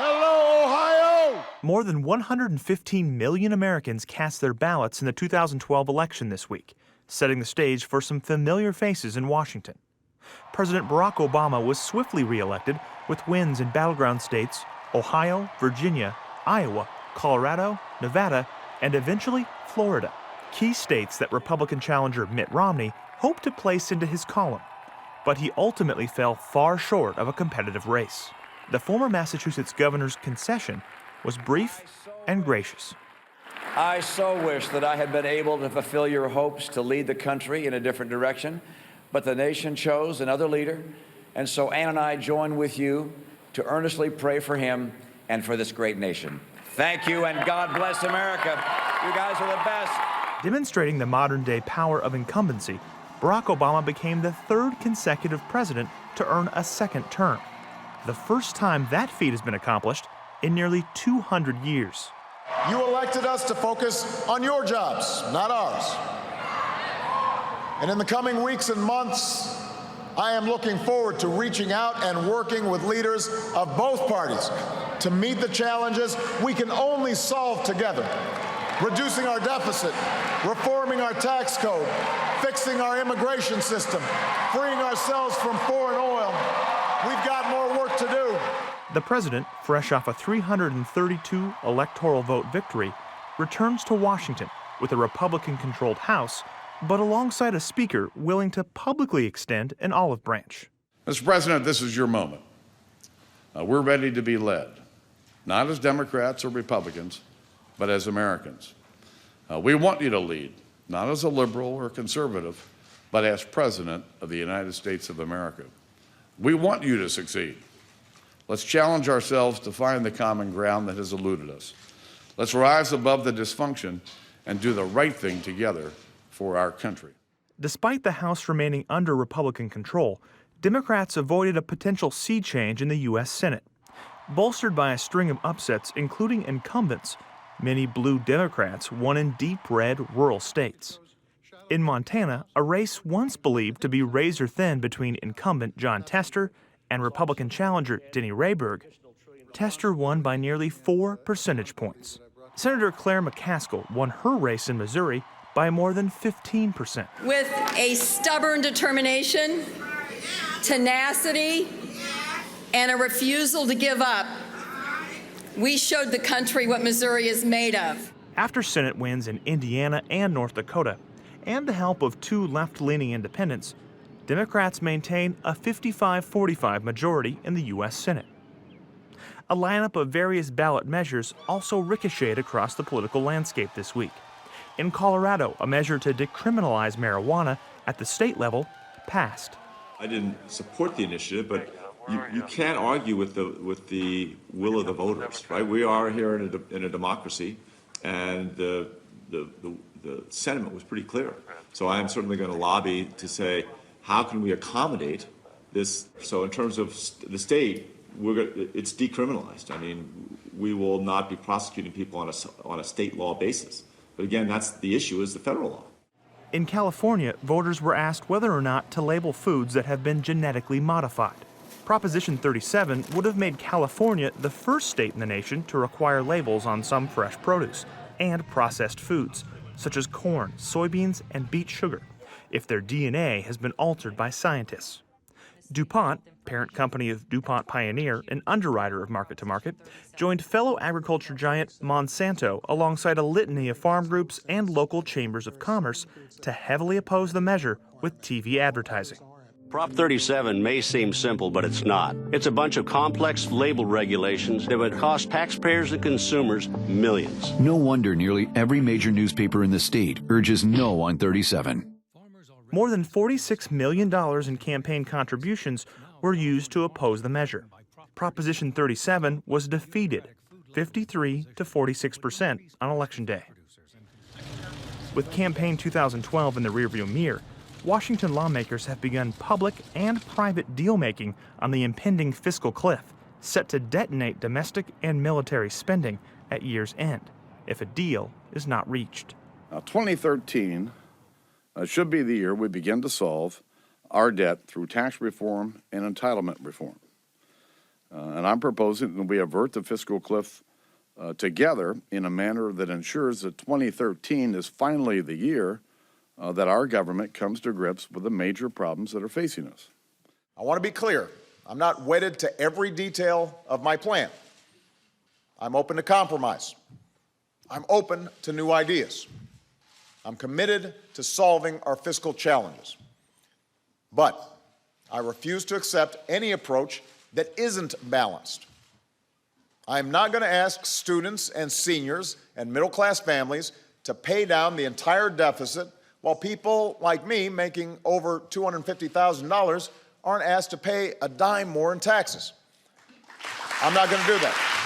Hello, Ohio! More than 115 million Americans cast their ballots in the 2012 election this week, setting the stage for some familiar faces in Washington. President Barack Obama was swiftly reelected with wins in battleground states Ohio, Virginia, Iowa, Colorado, Nevada, and eventually Florida, key states that Republican challenger Mitt Romney hoped to place into his column. But he ultimately fell far short of a competitive race. The former Massachusetts governor's concession was brief and gracious. I so wish that I had been able to fulfill your hopes to lead the country in a different direction, but the nation chose another leader, and so Ann and I join with you to earnestly pray for him and for this great nation. Thank you, and God bless America. You guys are the best. Demonstrating the modern-day power of incumbency, Barack Obama became the third consecutive president to earn a second term, the first time that feat has been accomplished in nearly 200 years. You elected us to focus on your jobs, not ours. And in the coming weeks and months, I am looking forward to reaching out and working with leaders of both parties to meet the challenges we can only solve together. Reducing our deficit, reforming our tax code, fixing our immigration system, freeing ourselves from foreign oil. We've got more work to do. The president, fresh off a 332 electoral vote victory, returns to Washington with a Republican-controlled House, but alongside a speaker willing to publicly extend an olive branch. Mr. President, this is your moment. We're ready to be led, not as Democrats or Republicans, but as Americans. We want you to lead, not as a liberal or conservative, but as President of the United States of America. We want you to succeed. Let's challenge ourselves to find the common ground that has eluded us. Let's rise above the dysfunction and do the right thing together for our country. Despite the House remaining under Republican control, Democrats avoided a potential sea change in the U.S. Senate. Bolstered by a string of upsets, including incumbents, many blue Democrats won in deep red rural states. In Montana, a race once believed to be razor-thin between incumbent John Tester and Republican challenger Denny Rayburg, Tester won by nearly 4 percentage points. Senator Claire McCaskill won her race in Missouri by more than 15%. With a stubborn determination, tenacity, and a refusal to give up, we showed the country what Missouri is made of. After Senate wins in Indiana and North Dakota, and the help of 2 left-leaning independents, Democrats maintain a 55-45 majority in the U.S. Senate. A lineup of various ballot measures also ricocheted across the political landscape this week. In Colorado, a measure to decriminalize marijuana at the state level passed. I didn't support the initiative, but you can't argue with the will of the voters, right? We are here in a democracy, and the sentiment was pretty clear. So I am certainly going to lobby to say, how can we accommodate this? So in terms of the state, it's decriminalized. I mean, we will not be prosecuting people on a state law basis. But again, that's the issue, is the federal law. In California, voters were asked whether or not to label foods that have been genetically modified. Proposition 37 would have made California the first state in the nation to require labels on some fresh produce and processed foods, such as corn, soybeans, and beet sugar, if their DNA has been altered by scientists. DuPont, parent company of DuPont Pioneer, an underwriter of Market to Market, joined fellow agriculture giant Monsanto alongside a litany of farm groups and local chambers of commerce to heavily oppose the measure with TV advertising. Prop 37 may seem simple, but it's not. It's a bunch of complex label regulations that would cost taxpayers and consumers millions. No wonder nearly every major newspaper in the state urges no on 37. More than $46 million in campaign contributions were used to oppose the measure. Proposition 37 was defeated, 53 to 46% on Election Day. With campaign 2012 in the rearview mirror, Washington lawmakers have begun public and private deal-making on the impending fiscal cliff, set to detonate domestic and military spending at year's end, if a deal is not reached. Now, 2013 should be the year we begin to solve our debt through tax reform and entitlement reform. And I'm proposing that we avert the fiscal cliff together in a manner that ensures that 2013 is finally the year that our government comes to grips with the major problems that are facing us. I want to be clear. I'm not wedded to every detail of my plan. I'm open to compromise. I'm open to new ideas. I'm committed to solving our fiscal challenges. But I refuse to accept any approach that isn't balanced. I'm not going to ask students and seniors and middle-class families to pay down the entire deficit while people like me making over $250,000 aren't asked to pay a dime more in taxes. I'm not going to do that.